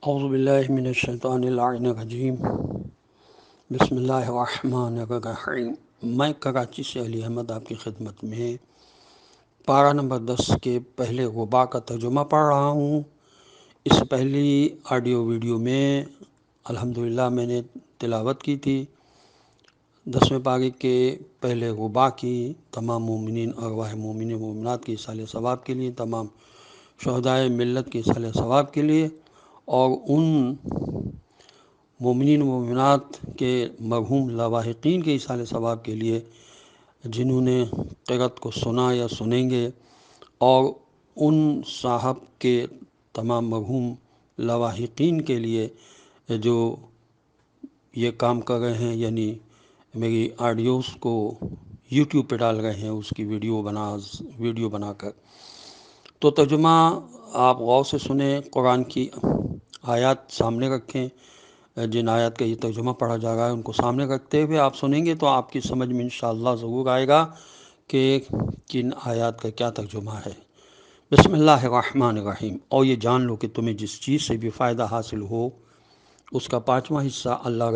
اعوذ باللہ من الشیطان اللعین الرجیم بسم اللہ الرحمن الرحیم۔ میں کراچی سے علی احمد آپ کی خدمت میں پارہ نمبر 10 کے پہلے غبا کا ترجمہ پڑھ رہا ہوں۔ اس پہلی آڈیو ویڈیو میں الحمدللہ میں نے تلاوت کی تھی 10ویں پارے کے پہلے غبا کی، تمام مومنین ارواح مومنین مومنات کی ایصال ثواب کے لیے، تمام شہدائے ملت کی ایصال ثواب کے لیے، اور ان مومنین و مومنات کے مرحوم لاواحقین کے ایصال ثواب کے لیے جنہوں نے قرأت کو سنا یا سنیں گے، اور ان صاحب کے تمام مرحوم لاواحقین کے لیے جو یہ کام کر رہے ہیں، یعنی میری آڈیوز کو یوٹیوب پہ ڈال رہے ہیں اس کی ویڈیو بنا کر۔ تو ترجمہ آپ غور سے سنیں، قرآن کی آیات سامنے رکھیں، جن آیات کا یہ ترجمہ پڑھا جا رہا ہے ان کو سامنے رکھتے ہوئے آپ سنیں گے تو آپ کی سمجھ میں انشاءاللہ ضرور آئے گا کہ کن آیات کا کیا ترجمہ ہے۔ بسم اللہ الرحمن الرحیم۔ اور یہ جان لو کہ تمہیں جس چیز سے بھی فائدہ حاصل ہو اس کا 5واں حصہ اللہ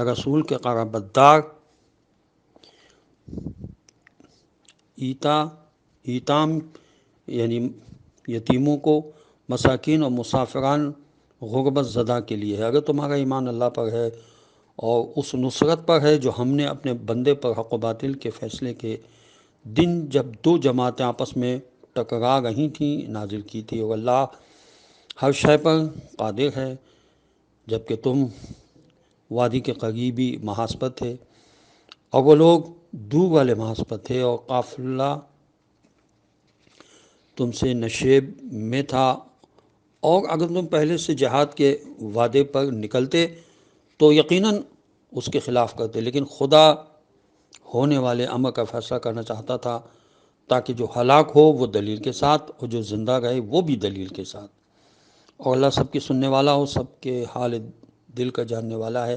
رسول کے قرابت دار، ایتام یعنی یتیموں کو، مساکین اور مسافران غربت زدہ کے لیے ہے۔ اگر تمہارا ایمان اللہ پر ہے اور اس نصرت پر ہے جو ہم نے اپنے بندے پر حق و باطل کے فیصلے کے دن جب دو جماعتیں آپس میں ٹکرا رہی تھیں نازل کی تھی، اور اللہ ہر شے پر قادر ہے، جبکہ تم وادی کے قریبی محاذ پر تھے اور وہ لوگ دور والے محاذ پر تھے، اور قافلہ تم سے نشیب میں تھا، اور اگر تم پہلے سے جہاد کے وعدے پر نکلتے تو یقیناً اس کے خلاف کرتے، لیکن خدا ہونے والے امر کا فیصلہ کرنا چاہتا تھا تاکہ جو ہلاک ہو وہ دلیل کے ساتھ اور جو زندہ رہے وہ بھی دلیل کے ساتھ، اور اللہ سب کی سننے والا ہو، سب کے حال دل کا جاننے والا ہے۔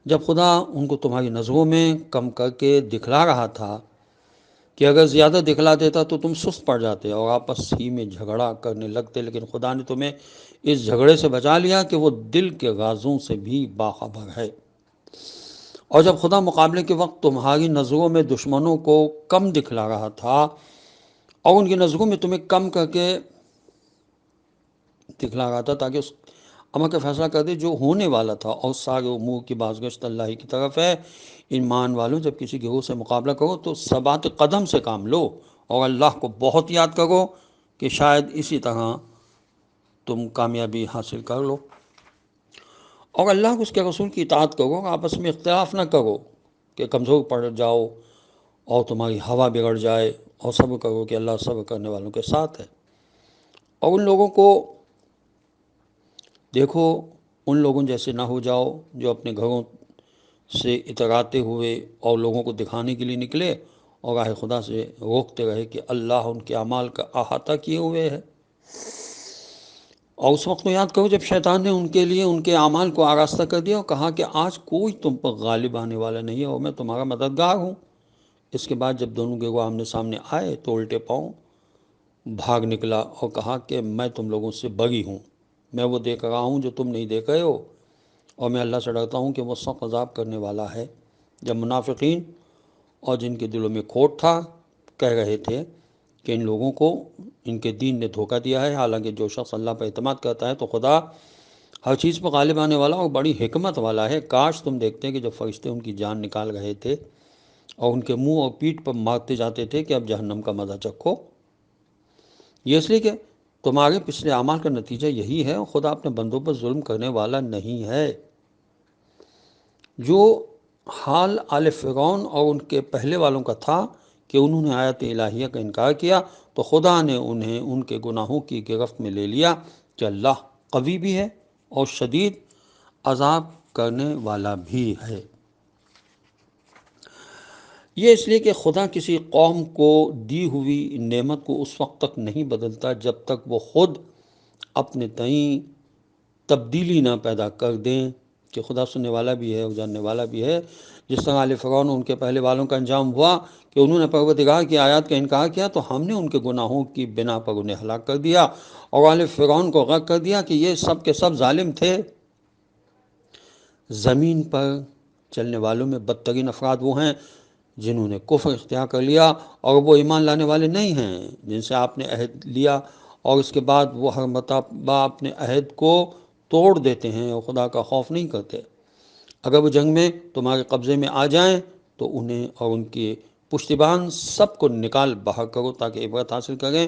جب خدا ان کو تمہاری نظروں میں کم کر کے دکھلا رہا تھا کہ اگر زیادہ دکھلا دیتا تو تم سست پڑ جاتے اور آپس ہی میں جھگڑا کرنے لگتے، لیکن خدا نے تمہیں اس جھگڑے سے بچا لیا کہ وہ دل کے رازوں سے بھی باخبر ہے۔ اور جب خدا مقابلے کے وقت تمہاری نظروں میں دشمنوں کو کم دکھلا رہا تھا اور ان کی نظروں میں تمہیں کم کر کے دکھلا رہا تھا تاکہ اس امر کا فیصلہ کر دے جو ہونے والا تھا، اور سارے امور کی بازگشت اللہ ہی کی طرف ہے۔ ایمان والوں، جب کسی گروہ سے مقابلہ کرو تو ثبات قدم سے کام لو اور اللہ کو بہت یاد کرو کہ شاید اسی طرح تم کامیابی حاصل کر لو، اور اللہ کو اس کے رسول کی اطاعت کرو، آپس میں اختلاف نہ کرو کہ کمزور پڑ جاؤ اور تمہاری ہوا بگڑ جائے، اور صبر کرو کہ اللہ صبر کرنے والوں کے ساتھ ہے۔ اور ان لوگوں کو دیکھو، ان لوگوں جیسے نہ ہو جاؤ جو اپنے گھروں سے اتراتے ہوئے اور لوگوں کو دکھانے کے لیے نکلے اور راہ خدا سے روکتے رہے کہ اللہ ان کے اعمال کا احاطہ کیے ہوئے ہے۔ اور اس وقت کو یاد کرو جب شیطان نے ان کے لیے ان کے اعمال کو آراستہ کر دیا اور کہا کہ آج کوئی تم پر غالب آنے والا نہیں ہے اور میں تمہارا مددگار ہوں۔ اس کے بعد جب دونوں گروہ آمنے سامنے آئے تو الٹے پاؤں بھاگ نکلا اور کہا کہ میں تم لوگوں سے بری ہوں، میں وہ دیکھ رہا ہوں جو تم نہیں دیکھ رہے ہو، اور میں اللہ سے ڈرتا ہوں کہ وہ سخت عذاب کرنے والا ہے۔ جب منافقین اور جن کے دلوں میں کھوٹ تھا کہہ رہے تھے کہ ان لوگوں کو ان کے دین نے دھوکہ دیا ہے، حالانکہ جو شخص اللہ پر اعتماد کرتا ہے تو خدا ہر چیز پر غالب آنے والا اور بڑی حکمت والا ہے۔ کاش تم دیکھتے کہ جب فرشتے ان کی جان نکال رہے تھے اور ان کے منہ اور پیٹھ پر مارتے جاتے تھے کہ اب جہنم کا مزہ چکھو، یہ اس لیے کہ تمہارے پچھلے اعمال کا نتیجہ یہی ہے، اور خدا اپنے بندوں پر ظلم کرنے والا نہیں ہے۔ جو حال آل فرعون اور ان کے پہلے والوں کا تھا کہ انہوں نے آیات الہیہ کا انکار کیا تو خدا نے انہیں ان کے گناہوں کی گرفت میں لے لیا کہ اللہ قوی بھی ہے اور شدید عذاب کرنے والا بھی ہے۔ یہ اس لیے کہ خدا کسی قوم کو دی ہوئی نعمت کو اس وقت تک نہیں بدلتا جب تک وہ خود اپنے تئیں تبدیلی نہ پیدا کر دیں، کہ خدا سننے والا بھی ہے اور جاننے والا بھی ہے۔ جس طرح آل فرعون ان کے پہلے والوں کا انجام ہوا کہ انہوں نے پروردگار کی آیات کا انکار کیا، تو ہم نے ان کے گناہوں کی بنا پر انہیں ہلاک کر دیا اور آل فرعون کو غرق کر دیا کہ یہ سب کے سب ظالم تھے۔ زمین پر چلنے والوں میں بدترین افراد وہ ہیں جنہوں نے کفر اختیار کر لیا اور وہ ایمان لانے والے نہیں ہیں جن سے آپ نے عہد لیا، اور اس کے بعد وہ ہر مرتبہ اپنے عہد کو توڑ دیتے ہیں اور خدا کا خوف نہیں کرتے۔ اگر وہ جنگ میں تمہارے قبضے میں آ جائیں تو انہیں اور ان کے پشتیبان سب کو نکال باہر کرو تاکہ عبرت حاصل کریں،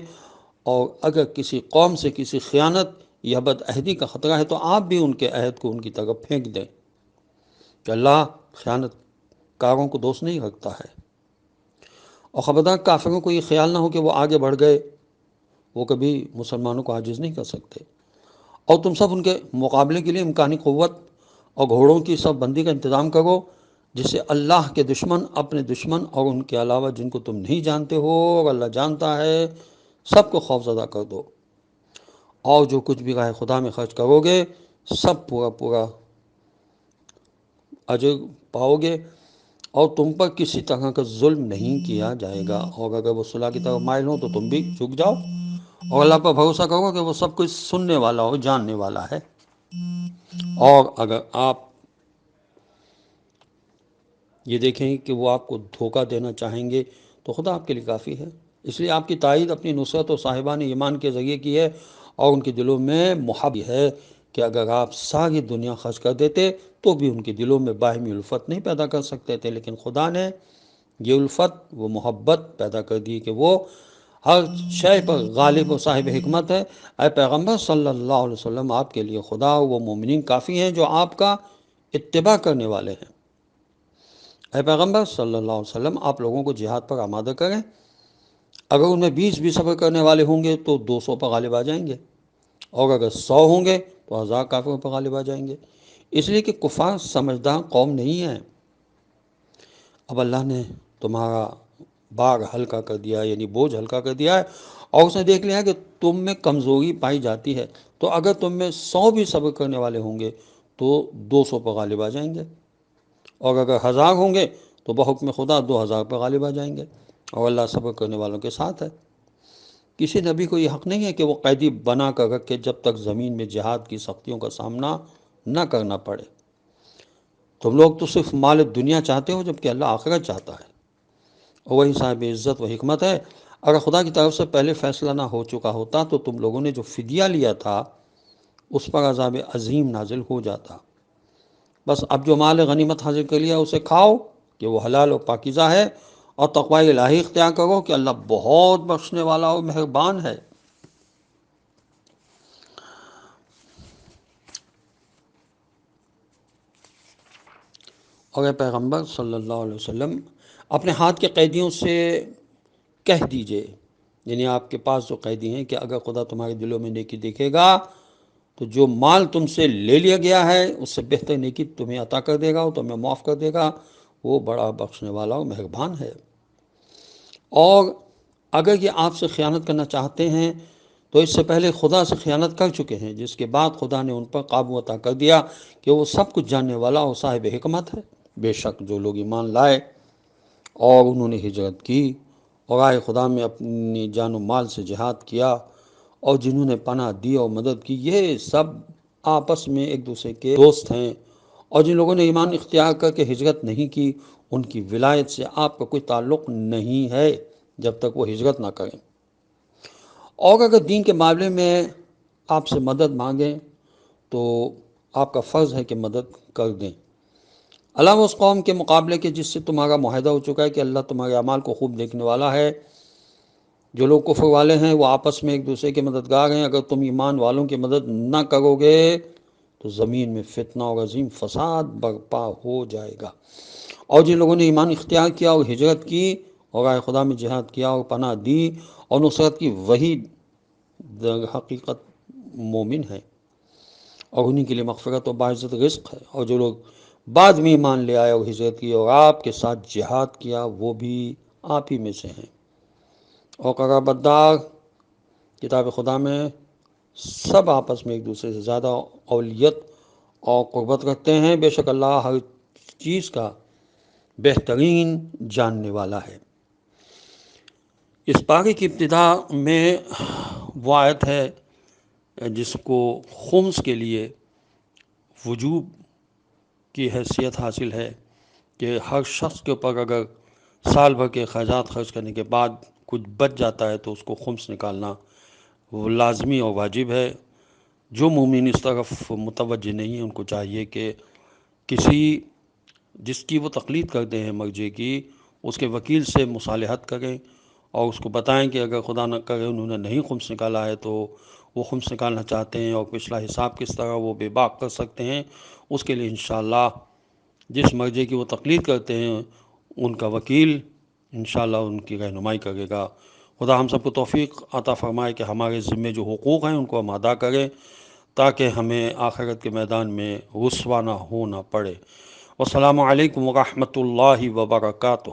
اور اگر کسی قوم سے کسی خیانت یا بد عہدی کا خطرہ ہے تو آپ بھی ان کے عہد کو ان کی طرف پھینک دیں، کہ اللہ خیانت کاروں کو دوست نہیں رکھتا ہے۔ اور خبردار کافروں کو یہ خیال نہ ہو کہ وہ آگے بڑھ گئے، وہ کبھی مسلمانوں کو عاجز نہیں کر سکتے، اور تم سب ان کے مقابلے کے لیے امکانی قوت اور گھوڑوں کی سب بندی کا انتظام کرو، جس سے اللہ کے دشمن اپنے دشمن اور ان کے علاوہ جن کو تم نہیں جانتے ہو اور اللہ جانتا ہے سب کو خوف زدہ کر دو، اور جو کچھ بھی راہ خدا میں خرچ کرو گے سب پورا پورا اجر پاؤ گے، اور تم پر کسی طرح کا ظلم نہیں کیا جائے گا، اور اگر وہ صلح کی طرف مائل ہوں تو تم بھی جھک جاؤ اور اللہ پر بھروسہ کرو کہ وہ سب کچھ سننے والا اور جاننے والا ہے۔ اور اگر آپ یہ دیکھیں کہ وہ آپ کو دھوکہ دینا چاہیں گے تو خدا آپ کے لیے کافی ہے، اس لیے آپ کی تائید اپنی نصرت اور صاحبان ایمان کے ذریعے کی ہے، اور ان کے دلوں میں محبت ہے کہ اگر آپ ساری دنیا خرچ کر دیتے تو بھی ان کے دلوں میں باہمی الفت نہیں پیدا کر سکتے تھے، لیکن خدا نے یہ الفت، وہ محبت پیدا کر دی کہ وہ ہر شے پر غالب و صاحب حکمت ہے۔ اے پیغمبر صلی اللہ علیہ وسلم، آپ کے لیے خدا اور وہ مومنین کافی ہیں جو آپ کا اتباع کرنے والے ہیں۔ اے پیغمبر صلی اللہ علیہ وسلم، آپ لوگوں کو جہاد پر آمادہ کریں، اگر ان میں 20 بھی صبر کرنے والے ہوں گے تو 200 پر غالب آ جائیں گے، اور اگر 100 ہوں گے تو 1000 کافروں پر غالب آ جائیں گے، اس لیے کہ کفار سمجھدار قوم نہیں ہیں۔ اب اللہ نے تمہارا بار ہلکا کر دیا، یعنی بوجھ ہلکا کر دیا ہے، اور اس نے دیکھ لیا کہ تم میں کمزوری پائی جاتی ہے، تو اگر تم میں 100 بھی صبر کرنے والے ہوں گے تو 200 پر غالب آ جائیں گے، اور اگر 1000 ہوں گے تو بحکم خدا 2000 پر غالب آ جائیں گے، اور اللہ صبر کرنے والوں کے ساتھ ہے۔ کسی نبی کو یہ حق نہیں ہے کہ وہ قیدی بنا کر رکھے جب تک زمین میں جہاد کی سختیوں کا سامنا نہ کرنا پڑے۔ تم لوگ تو صرف مال دنیا چاہتے ہو جبکہ اللہ آخرت چاہتا ہے، اور وہی صاحب عزت و حکمت ہے۔ اگر خدا کی طرف سے پہلے فیصلہ نہ ہو چکا ہوتا تو تم لوگوں نے جو فدیہ لیا تھا اس پر عذاب عظیم نازل ہو جاتا۔ بس اب جو مال غنیمت حاصل کر لیا اسے کھاؤ کہ وہ حلال و پاکیزہ ہے، اور تقوی الہی اختیار کرو کہ اللہ بہت بخشنے والا اور مہربان ہے۔ اور اے پیغمبر صلی اللہ علیہ وسلم، اپنے ہاتھ کے قیدیوں سے کہہ دیجئے، یعنی آپ کے پاس جو قیدی ہیں، کہ اگر خدا تمہارے دلوں میں نیکی دیکھے گا تو جو مال تم سے لے لیا گیا ہے اس سے بہتر نیکی تمہیں عطا کر دے گا اور تمہیں معاف کر دے گا، وہ بڑا بخشنے والا اور مہربان ہے۔ اور اگر یہ آپ سے خیانت کرنا چاہتے ہیں تو اس سے پہلے خدا سے خیانت کر چکے ہیں، جس کے بعد خدا نے ان پر قابو عطا کر دیا کہ وہ سب کچھ جاننے والا اور صاحب حکمت ہے۔ بے شک جو لوگ ایمان لائے اور انہوں نے ہجرت کی اور آئے خدا میں اپنی جان و مال سے جہاد کیا، اور جنہوں نے پناہ دی اور مدد کی، یہ سب آپس میں ایک دوسرے کے دوست ہیں، اور جن لوگوں نے ایمان اختیار کر کے ہجرت نہیں کی ان کی ولایت سے آپ کا کوئی تعلق نہیں ہے جب تک وہ ہجرت نہ کریں۔ اور اگر دین کے معاملے میں آپ سے مدد مانگیں تو آپ کا فرض ہے کہ مدد کر دیں۔ اللہ اس قوم کے مقابلے کے جس سے تمہارا معاہدہ ہو چکا ہے کہ اللہ تمہارے اعمال کو خوب دیکھنے والا ہے۔ جو لوگ کفر والے ہیں وہ آپس میں ایک دوسرے کے مددگار ہیں، اگر تم ایمان والوں کی مدد نہ کرو گے تو زمین میں فتنہ اور عظیم فساد برپا ہو جائے گا۔ اور جن لوگوں نے ایمان اختیار کیا اور ہجرت کی اور رائے خدا میں جہاد کیا اور پناہ دی اور نصرت کی، وہی در حقیقت مومن ہے، اور انہی کے لیے مغفرت و باعزت رزق ہے۔ اور جو لوگ بعد میں ایمان لے آئے اور ہجرت کی اور آپ کے ساتھ جہاد کیا وہ بھی آپ ہی میں سے ہیں۔ اور قرابت دار کتاب خدا میں سب آپس میں ایک دوسرے سے زیادہ اولیت اور قربت رکھتے ہیں۔ بے شک اللہ ہر چیز کا بہترین جاننے والا ہے۔ اس پارے کی ابتدا میں وہ آیت ہے جس کو خمس کے لیے وجوب کی حیثیت حاصل ہے کہ ہر شخص کے اوپر اگر سال بھر کے اخراجات خرچ کرنے کے بعد کچھ بچ جاتا ہے تو اس کو خمس نکالنا وہ لازمی اور واجب ہے۔ جو مومن اس طرف متوجہ نہیں ہیں ان کو چاہیے کہ کسی جس کی وہ تقلید کرتے ہیں مرجے کی، اس کے وکیل سے مصالحت کریں اور اس کو بتائیں کہ اگر خدا نہ کرے انہوں نے نہیں خمس نکالا ہے تو وہ خمس نکالنا چاہتے ہیں اور پچھلا حساب کس طرح وہ بے باک کر سکتے ہیں، اس کے لیے انشاءاللہ جس مرجے کی وہ تقلید کرتے ہیں ان کا وکیل انشاءاللہ ان کی رہنمائی کرے گا۔ خدا ہم سب کو توفیق عطا فرمائے کہ ہمارے ذمے جو حقوق ہیں ان کو ہم ادا کریں تاکہ ہمیں آخرت کے میدان میں رسوا نہ ہونا پڑے۔ والسلام علیکم ورحمۃ اللہ وبرکاتہ۔